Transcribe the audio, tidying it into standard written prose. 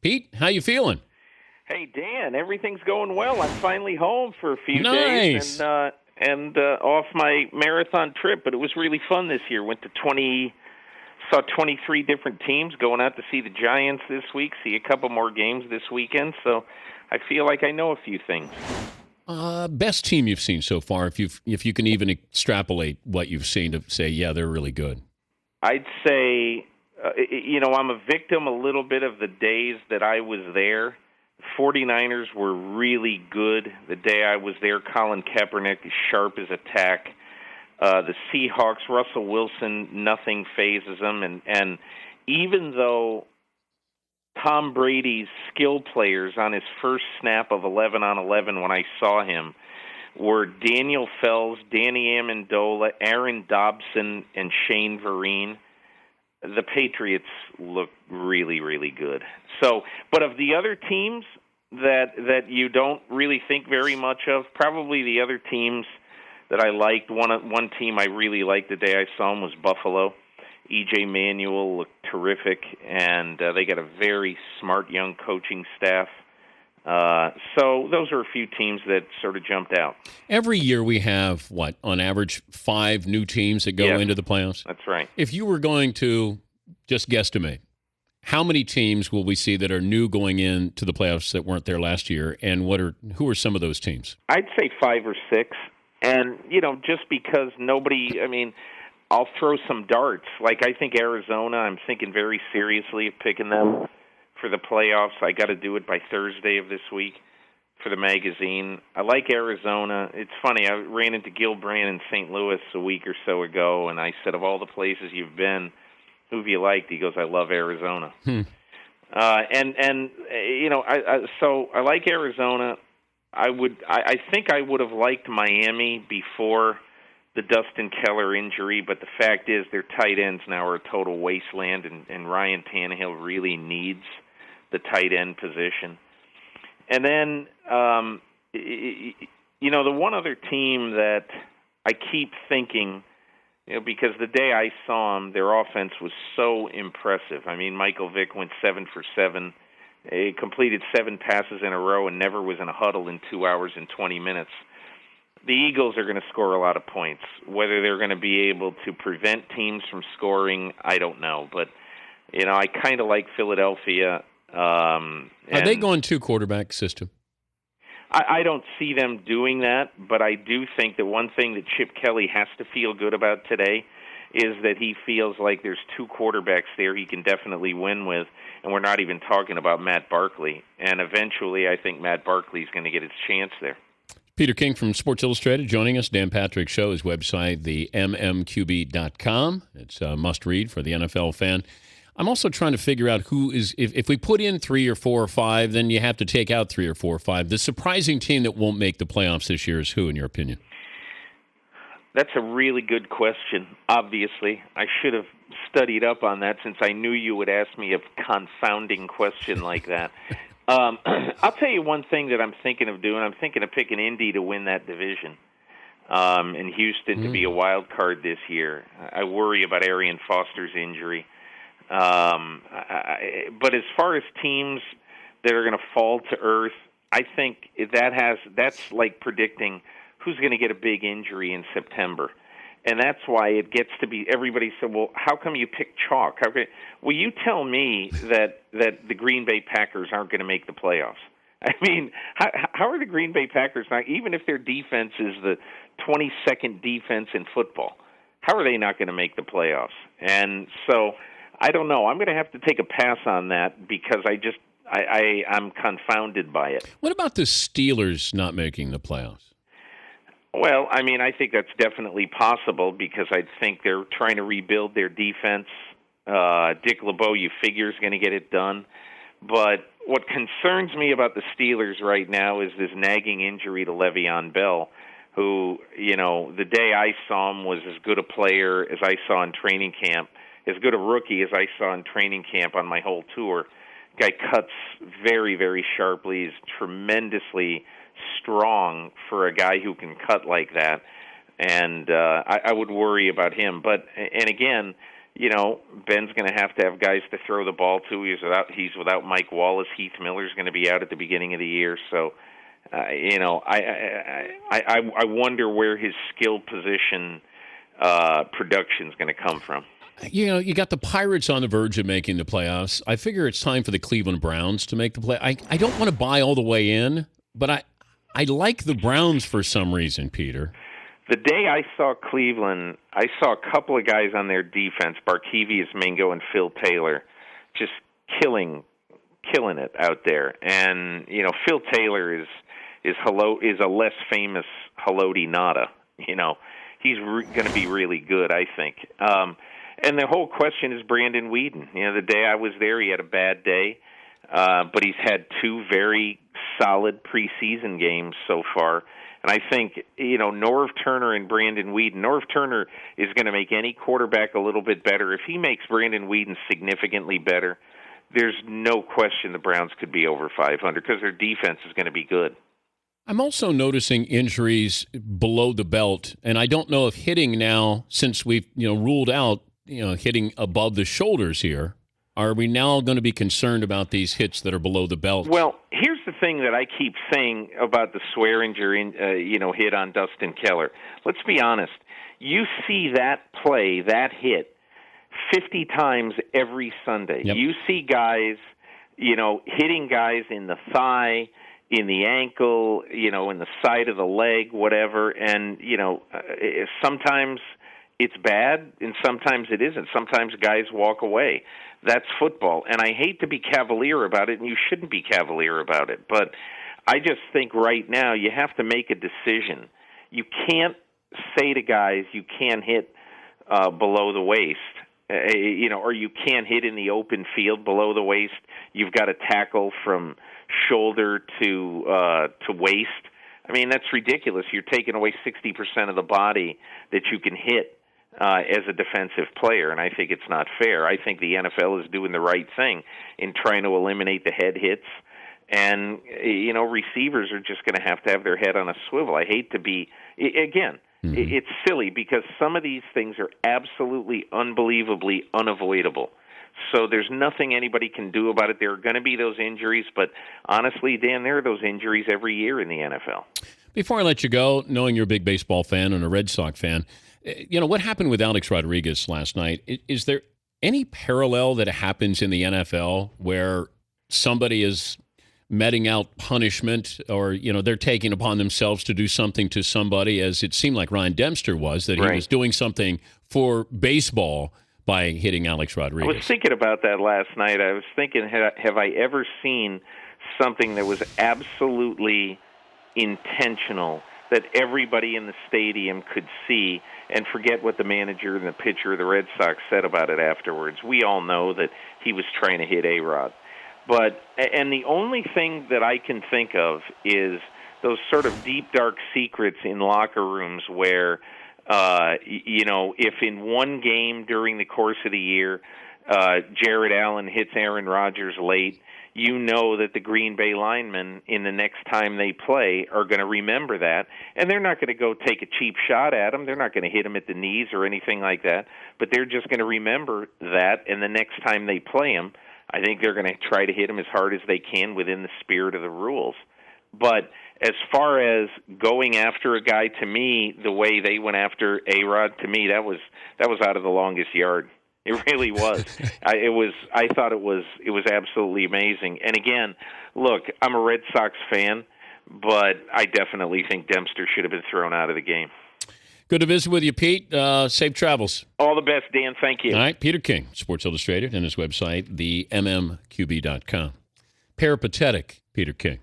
Pete, how you feeling? Hey, Dan, everything's going well. I'm finally home for a few Nice. days and off my marathon trip, but it was really fun this year. Went to saw 23 different teams, going out to see the Giants this week, see a couple more games this weekend, so I feel like I know a few things. Best team you've seen so far, if you can even extrapolate what you've seen to say, yeah, they're really good. I'd say, I'm a victim a little bit of the days that I was there. 49ers were really good the day I was there. Colin Kaepernick is sharp as a tack. The Seahawks, Russell Wilson, nothing phases him. And even though Tom Brady's skill players on his first snap of 11-on-11 when I saw him were Daniel Fells, Danny Amendola, Aaron Dobson, and Shane Vereen, the Patriots look really, really good. So, but of the other teams that you don't really think very much of, probably the other teams that I liked, one team I really liked the day I saw him was Buffalo. E.J. Manuel looked terrific, and they got a very smart young coaching staff. So those are a few teams that sort of jumped out. Every year we have, on average, 5 new teams that go into the playoffs? That's right. If you were going to just guesstimate, how many teams will we see that are new going into the playoffs that weren't there last year, and who are some of those teams? I'd say 5 or 6. And, just because I'll throw some darts. Like, I think Arizona, I'm thinking very seriously of picking them for the playoffs. I got to do it by Thursday of this week for the magazine. I like Arizona. It's funny, I ran into Gil Brandt in St. Louis a week or so ago, and I said, of all the places you've been, who have you liked? He goes, I love Arizona. So I like Arizona. I think I would have liked Miami before the Dustin Keller injury, but the fact is their tight ends now are a total wasteland, and Ryan Tannehill really needs the tight end position. And then, the one other team that I keep thinking, because the day I saw them, their offense was so impressive. I mean, Michael Vick went 7 for 7. He completed 7 passes in a row and never was in a huddle in 2 hours and 20 minutes. The Eagles are going to score a lot of points. Whether they're going to be able to prevent teams from scoring, I don't know. But, I kind of like Philadelphia. Are they going 2-quarterback system? I don't see them doing that, but I do think that one thing that Chip Kelly has to feel good about today is that he feels like there's 2 quarterbacks there he can definitely win with, and we're not even talking about Matt Barkley. And eventually I think Matt Barkley's going to get his chance there. Peter King from Sports Illustrated joining us. Dan Patrick Show, his website, the mmqb.com. It's a must-read for the NFL fan. I'm also trying to figure out who is, if we put in 3 or 4 or 5, then you have to take out 3 or 4 or 5. The surprising team that won't make the playoffs this year is who, in your opinion? That's a really good question, obviously. I should have studied up on that since I knew you would ask me a confounding question like that. I'll tell you one thing that I'm thinking of doing. I'm thinking of picking Indy to win that division and Houston to be a wild card this year. I worry about Arian Foster's injury. But as far as teams that are going to fall to earth, I think that's like predicting who's going to get a big injury in September. And that's why it gets to be, everybody said, well, how come you pick chalk? Well, you tell me that the Green Bay Packers aren't going to make the playoffs. I mean, how are the Green Bay Packers not, even if their defense is the 22nd defense in football, how are they not going to make the playoffs? And so I don't know. I'm going to have to take a pass on that because I'm confounded by it. What about the Steelers not making the playoffs? Well, I mean, I think that's definitely possible because I think they're trying to rebuild their defense. Dick LeBeau, you figure, is going to get it done. But what concerns me about the Steelers right now is this nagging injury to Le'Veon Bell, who, the day I saw him was as good a player as I saw in training camp, as good a rookie as I saw in training camp on my whole tour. Guy cuts very, very sharply. He's tremendously strong for a guy who can cut like that, and I would worry about him. But and again, Ben's going to have guys to throw the ball to. He's without Mike Wallace. Heath Miller's going to be out at the beginning of the year. So, I wonder where his skill position production is going to come from. You got the Pirates on the verge of making the playoffs. I figure it's time for the Cleveland Browns to make the play. I don't want to buy all the way in, but I like the Browns for some reason, Peter. The day I saw Cleveland, I saw a couple of guys on their defense, Barkevius Mingo and Phil Taylor, just killing it out there. And Phil Taylor is a less famous Haloti Ngata. He's going to be really good, I think. And the whole question is Brandon Weeden. The day I was there, he had a bad day, but he's had two very solid preseason games so far. And I think, Norv Turner and Brandon Weeden, Norv Turner is going to make any quarterback a little bit better. If he makes Brandon Weeden significantly better, there's no question the Browns could be over 500 because their defense is going to be good. I'm also noticing injuries below the belt, and I don't know if hitting now, since we've ruled out hitting above the shoulders here, are we now going to be concerned about these hits that are below the belt? Well, here's the thing that I keep saying about the Swearinger, hit on Dustin Keller. Let's be honest. You see that play, that hit, 50 times every Sunday. Yep. You see guys, hitting guys in the thigh, in the ankle, in the side of the leg, whatever. And, sometimes it's bad and sometimes it isn't. Sometimes guys walk away. That's football. And I hate to be cavalier about it, and you shouldn't be cavalier about it. But I just think right now you have to make a decision. You can't say to guys you can't hit below the waist, or you can't hit in the open field below the waist. You've got to tackle from shoulder to waist. I mean, that's ridiculous. You're taking away 60% of the body that you can hit as a defensive player, and I think it's not fair. I think the NFL is doing the right thing in trying to eliminate the head hits, and receivers are just going to have their head on a swivel. I hate to be again. Mm-hmm. It's silly because some of these things are absolutely unbelievably unavoidable. So there's nothing anybody can do about it. There are going to be those injuries, but honestly, Dan, there are those injuries every year in the NFL. Before I let you go, knowing you're a big baseball fan and a Red Sox fan, what happened with Alex Rodriguez last night? Is there any parallel that happens in the NFL where somebody is meting out punishment or, they're taking upon themselves to do something to somebody, as it seemed like Ryan Dempster was, that he was doing something for baseball by hitting Alex Rodriguez? I was thinking about that last night. I was thinking, have I ever seen something that was absolutely intentional that everybody in the stadium could see and forget what the manager and the pitcher of the Red Sox said about it afterwards? We all know that he was trying to hit A-Rod. And the only thing that I can think of is those sort of deep, dark secrets in locker rooms where if in one game during the course of the year, Jared Allen hits Aaron Rodgers late, that the Green Bay linemen in the next time they play are going to remember that, and they're not going to go take a cheap shot at him. They're not going to hit him at the knees or anything like that, but they're just going to remember that, and the next time they play him, I think they're going to try to hit him as hard as they can within the spirit of the rules. But as far as going after a guy, to me, the way they went after A-Rod, to me, that was out of the longest yard. It really was. I thought it was absolutely amazing. And again, look, I'm a Red Sox fan, but I definitely think Dempster should have been thrown out of the game. Good to visit with you, Pete. Safe travels. All the best, Dan. Thank you. All right, Peter King, Sports Illustrated, and his website, the mmqb.com. Peripatetic, Peter King.